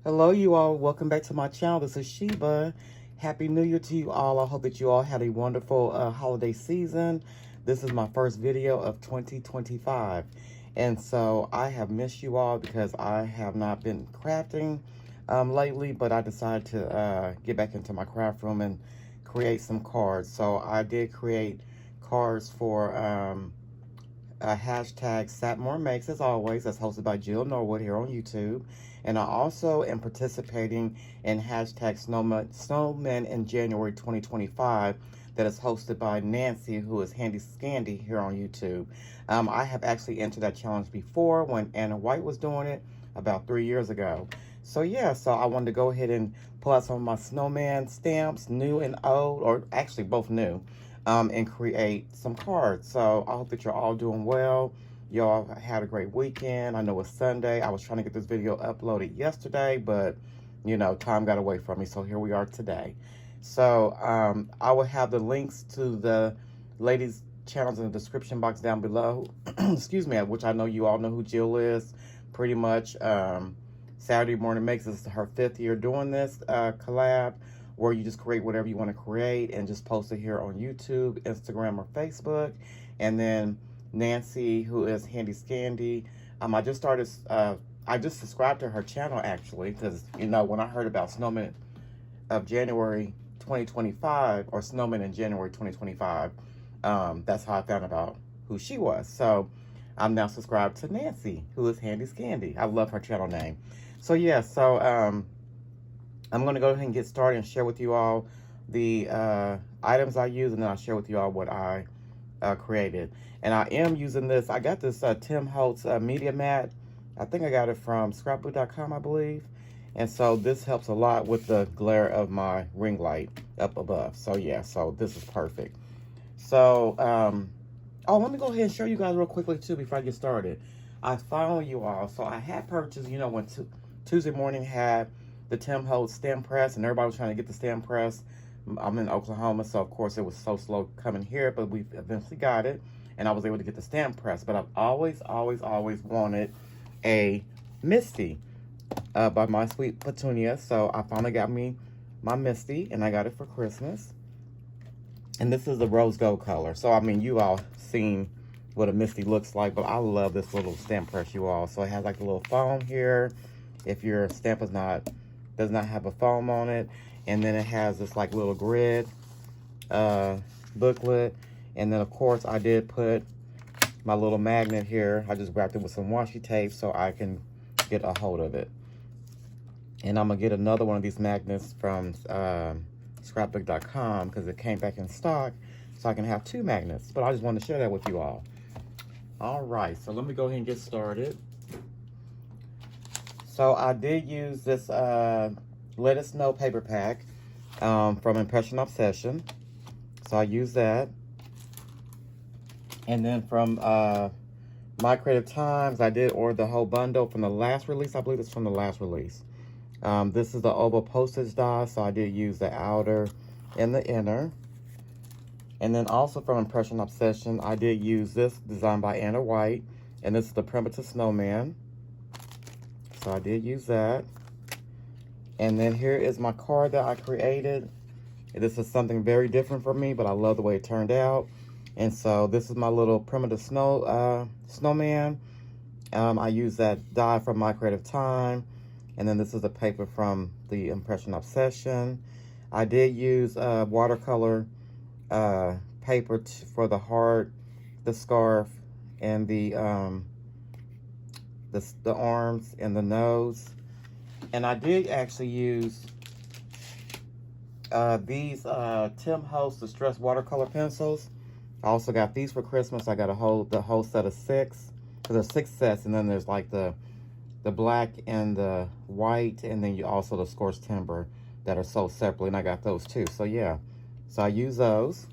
Hello, you all. Welcome back to my channel. This is Sheba. Happy New Year to you all. I hope that you all had a wonderful holiday season. This is my first video of 2025. And so I have missed you all because I have not been crafting lately, but I decided to get back into my craft room and create some cards. So I did create cards for hashtag Satmore Makes, as always. That's hosted by Jill Norwood here on YouTube. And I also am participating in hashtag Snowman in January 2025 that is hosted by Nancy, who is Handi Scandi here on YouTube. I have actually entered that challenge before when Anna White was doing it about 3 years ago. So yeah, so I wanted to go ahead and pull out some of my snowman stamps, new and old, or actually both new, and create some cards. So I hope that you're all doing well. Y'all had a great weekend. I know it's Sunday. I was trying to get this video uploaded yesterday, but you know, time got away from me. So here we are today. So I will have the links to the ladies' channels in the description box down below. Excuse me, which I know you all know who Jill is. Pretty much Saturday Morning Makes is her 5th year doing this collab, where you just create whatever you want to create and just post it here on YouTube, Instagram, or Facebook. And then Nancy, who is Handi Scandi, I just started, I just subscribed to her channel actually, because, you know, when I heard about Snowman of January 2025, or Snowman in January 2025, that's how I found about who she was. So I'm now subscribed to Nancy, who is Handi Scandi. I love her channel name. So yeah, so I'm going to go ahead and get started and share with you all the items I use, and then I'll share with you all what I created. And I am using this. I got this Tim Holtz media mat. I think I got it from scrapbook.com, I believe. And so this helps a lot with the glare of my ring light up above. So yeah, so this is perfect. So, oh, let me go ahead and show you guys real quickly too before I get started. I found you all. So I had purchased, you know, when Tuesday morning had the Tim Holtz stamp press, and everybody was trying to get the stamp press. I'm in Oklahoma, so of course it was so slow coming here, but we eventually got it, and I was able to get the stamp press. But I've always wanted a Misty by My Sweet Petunia, so I finally got me my Misty, and I got it for Christmas. And this is the rose gold color. So, I mean, you all seen what a Misty looks like, but I love this little stamp press, you all. So it has like a little foam here if your stamp does not have a foam on it. And then it has this like little grid booklet. And then of course I did put my little magnet here. I just wrapped it with some washi tape so I can get a hold of it. And I'm gonna get another one of these magnets from scrapbook.com because it came back in stock, so I can have 2 magnets. But I just wanted to share that with you all. All right, so let me go ahead and get started. So I did use this Let It Snow paper pack from Impression Obsession. So I used that. And then from My Creative Times, I did order the whole bundle from the last release. I believe it's from the last release. This is the oval postage die, so I did use the outer and the inner. And then also from Impression Obsession, I did use this, designed by Anna White. And this is the Primitive Snowman. So I did use that. And then here is my card that I created. This is something very different for me, but I love the way it turned out. And so this is my little primitive snowman. I use that die from My Creative Time. And then this is the paper from the Impression Obsession. I did use watercolor paper for the heart, the scarf, and the arms and the nose. And I did actually use these Tim Holtz Distress watercolor pencils. I also got these for Christmas. I got the whole set of 6. So there's 6 sets, and then there's like the black and the white, and then you also the scorched timber that are sold separately, and I got those too. So yeah, so I use those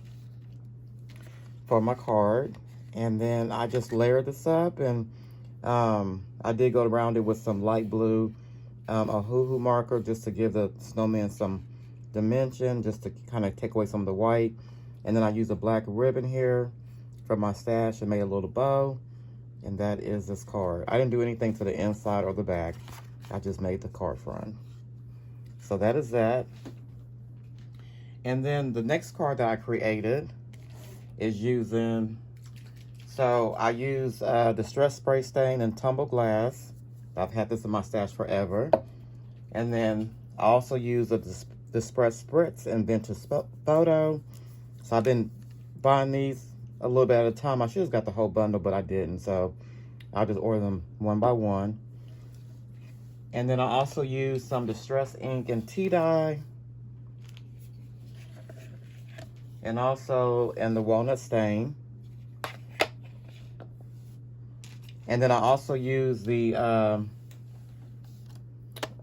for my card, and then I just layered this up, and I did go around it with some light blue a hoo-hoo marker just to give the snowman some dimension, just to kind of take away some of the white. And then I used a black ribbon here from my stash and made a little bow. And that is this card. I didn't do anything to the inside or the back. I just made the card front. So that is that. And then the next card that I created is using, so I use Distress Spray Stain and Tumble Glass. I've had this in my stash forever. And then I also use the Distress Spritz and Vintage Photo. So I've been buying these a little bit at a time. I should have got the whole bundle, but I didn't. So I'll just order them one by one. And then I also use some Distress Ink and Tea Dye. And also in the Walnut Stain. And then I also use the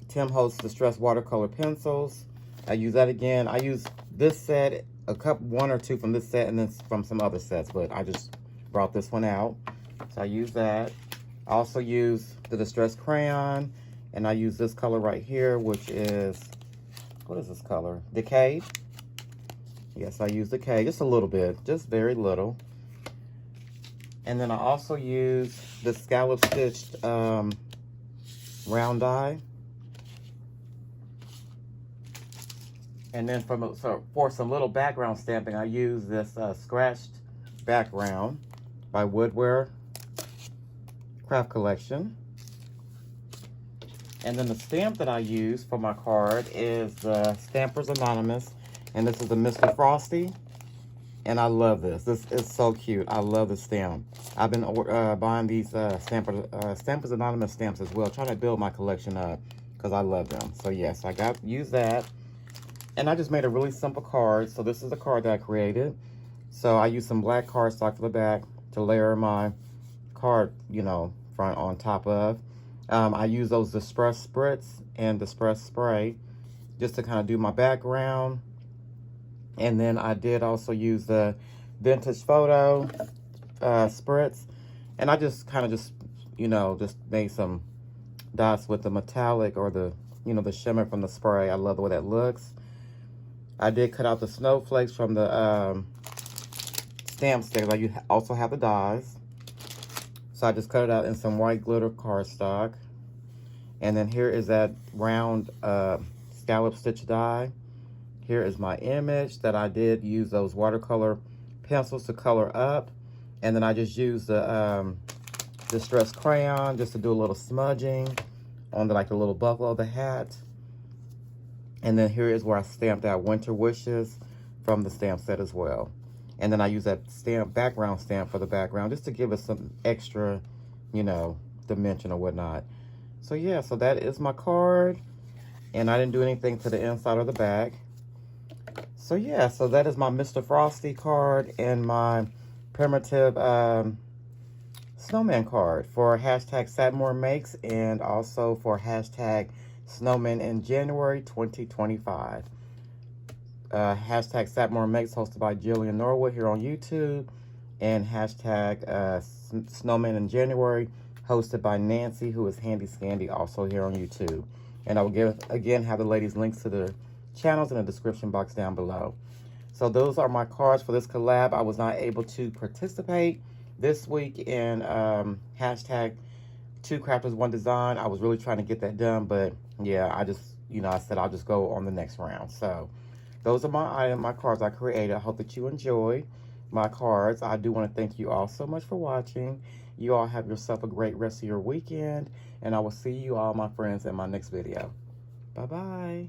Tim Holtz Distress Watercolor Pencils. I use that again. I use this set, one or two from this set, and then from some other sets, but I just brought this one out. So I use that. I also use the Distress Crayon, and I use this color right here, which is, what is this color? Decayed. Yes, I use Decayed, just a little bit, just very little. And then I also use the scallop stitched round die. And then for some little background stamping, I use this scratched background by Woodware Craft Collection. And then the stamp that I use for my card is the Stampers Anonymous. And this is the Mr. Frosty. And I love this. This is so cute. I love the stamp. I've been buying these Stampers Anonymous stamps as well, trying to build my collection up because I love them. So yes, I use that. And I just made a really simple card. So this is the card that I created. So I used some black cardstock for the back to layer my card, front on top of. I use those Distress Spritz and Distress Spray just to kind of do my background. And then I did also use the Vintage Photo Spritz. And I just kind of just made some dots with the metallic or the shimmer from the spray. I love the way that looks. I did cut out the snowflakes from the stamp stickers. I also have the dies. So I just cut it out in some white glitter cardstock. And then here is that round scallop stitch die. Here is my image that I did use those watercolor pencils to color up. And then I just used the Distress Crayon just to do a little smudging on the little buckle of the hat. And then here is where I stamped out Winter Wishes from the stamp set as well. And then I use that background stamp for the background just to give us some extra, dimension or whatnot. So yeah, so that is my card. And I didn't do anything to the inside or the back. So yeah, so that is my Mr. Frosty card and my primitive snowman card for hashtag Satmore Makes and also for hashtag Snowman in January 2025. Hashtag Satmore Makes hosted by Jillian Norwood here on YouTube, and hashtag Snowman in January hosted by Nancy, who is Handi Scandi, also here on YouTube. And I will again have the ladies' links to the channels in the description box down below. So those are my cards for this collab. I was not able to participate this week in hashtag 2 Crafters 1 Design. I was really trying to get that done, but yeah, I just, I said I'll just go on the next round. So those are my cards I created. I hope that you enjoyed my cards. I do want to thank you all so much for watching. You all have yourself a great rest of your weekend, and I will see you all, my friends, in my next video. Bye-bye.